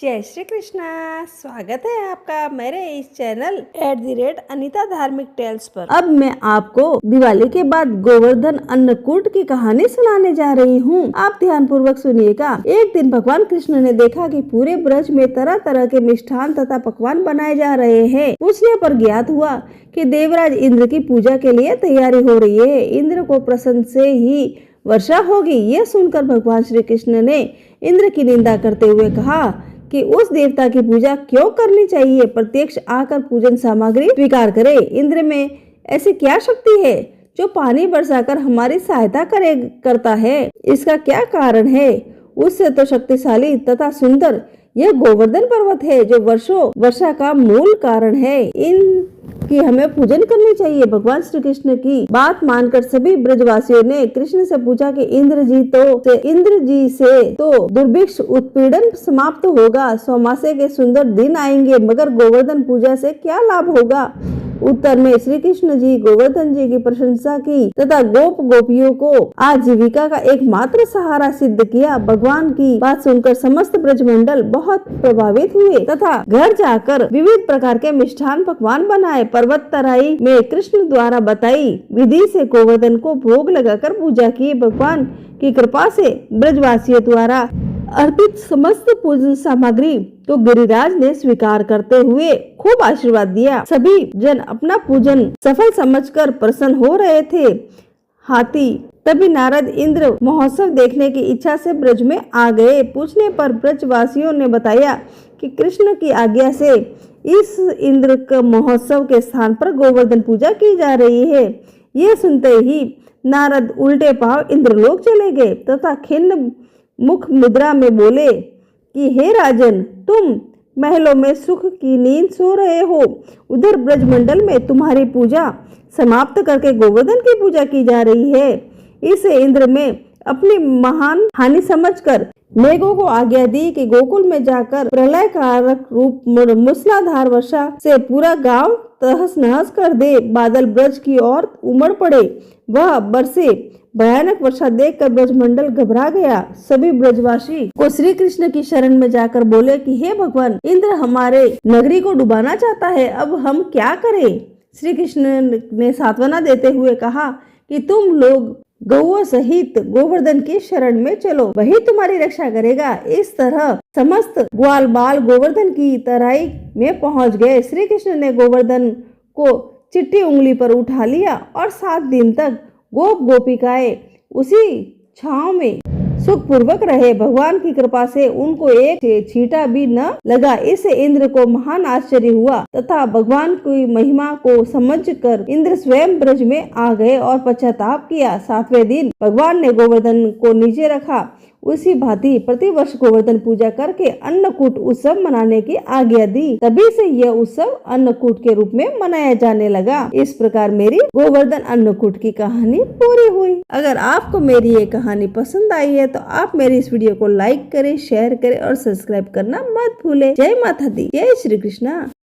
जय श्री कृष्णा। स्वागत है आपका मेरे इस चैनल @अनीता धार्मिक टेल्स पर। अब मैं आपको दिवाली के बाद गोवर्धन अन्नकूट की कहानी सुनाने जा रही हूँ। आप ध्यान पूर्वक सुनिएगा। एक दिन भगवान कृष्ण ने देखा कि पूरे ब्रज में तरह तरह के मिष्ठान तथा पकवान बनाए जा रहे हैं। पूछने पर ज्ञात हुआ कि देवराज इंद्र की पूजा के लिए तैयारी हो रही है। इंद्र को प्रसन्न से ही वर्षा होगी। यह सुनकर भगवान श्री कृष्ण ने इंद्र की निंदा करते हुए कहा कि उस देवता की पूजा क्यों करनी चाहिए, प्रत्यक्ष आकर पूजन सामग्री स्वीकार करे। इंद्र में ऐसी क्या शक्ति है जो पानी बरसाकर हमारी सहायता करता है? इसका क्या कारण है? उससे तो शक्तिशाली तथा सुंदर यह गोवर्धन पर्वत है जो वर्षों वर्षा का मूल कारण है। इनकी हमें पूजन करनी चाहिए। भगवान श्री कृष्ण की बात मानकर सभी ब्रजवासियों ने कृष्ण से पूछा कि इंद्र जी से तो दुर्भिक्ष उत्पीड़न समाप्त होगा, सौमासे के सुंदर दिन आएंगे, मगर गोवर्धन पूजा से क्या लाभ होगा? उत्तर में श्री कृष्ण जी गोवर्धन जी की प्रशंसा की तथा गोपियों को आजीविका का एकमात्र सहारा सिद्ध किया। भगवान की बात सुनकर समस्त ब्रजमंडल बहुत प्रभावित हुए तथा घर जाकर विविध प्रकार के मिष्ठान पकवान बनाए। पर्वत तराई में कृष्ण द्वारा बताई विधि से गोवर्धन को भोग लगाकर पूजा की। भगवान की कृपा से ब्रजवासियों द्वारा अर्पित समस्त पूजन सामग्री तो गिरिराज ने स्वीकार करते हुए खूब आशीर्वाद दिया। सभी जन अपना पूजन सफल समझकर प्रसन्न हो रहे थे। तभी नारद इंद्र महोत्सव देखने की इच्छा से ब्रज में आ गए। पूछने पर ब्रजवासियों ने बताया कि कृष्ण की आज्ञा से इस इंद्र के महोत्सव के स्थान पर गोवर्धन पूजा की जा रही है। यह सुनते ही नारद उल्टे पांव इंद्रलोक चले गए तथा खिन्न मुख मुद्रा में बोले कि हे राजन, तुम महलों में सुख की नींद सो रहे हो, उधर ब्रजमंडल में तुम्हारी पूजा समाप्त करके गोवर्धन की पूजा की जा रही है। इसे इंद्र में अपनी महान हानि समझकर मेघों को आज्ञा दी कि गोकुल में जाकर प्रलय कारक रूप मूसलाधार वर्षा से पूरा गांव तहस नहस कर दे। बादल ब्रज की ओर उमड़ पड़े, वह बरसे। भयानक वर्षा देखकर ब्रजमंडल घबरा गया। सभी ब्रजवासी को श्री कृष्ण की शरण में जाकर बोले कि हे भगवान, इंद्र हमारे नगरी को डुबाना चाहता है, अब हम क्या करें? श्री कृष्ण ने सांत्वना देते हुए कहा कि तुम लोग गौओं सहित गोवर्धन की शरण में चलो, वही तुम्हारी रक्षा करेगा। इस तरह समस्त ग्वाल बाल गोवर्धन की तराई में पहुंच गए। श्री कृष्ण ने गोवर्धन को चिट्ठी उंगली पर उठा लिया और 7 दिन तक गोपिकाएं उसी छांव में सुख पूर्वक रहे। भगवान की कृपा से उनको एक छींटा भी न लगा। इससे इंद्र को महान आश्चर्य हुआ तथा भगवान की महिमा को समझकर इंद्र स्वयं ब्रज में आ गए और पश्चाताप किया। 7वें दिन भगवान ने गोवर्धन को नीचे रखा। उसी भांति प्रतिवर्ष गोवर्धन पूजा करके अन्नकूट उत्सव मनाने की आज्ञा दी। तभी से यह उत्सव अन्नकूट के रूप में मनाया जाने लगा। इस प्रकार मेरी गोवर्धन अन्नकूट की कहानी पूरी हुई। अगर आपको मेरी ये कहानी पसंद आई है तो आप मेरी इस वीडियो को लाइक करें, शेयर करें और सब्सक्राइब करना मत भूलें। जय माता दी, जय श्री कृष्णा।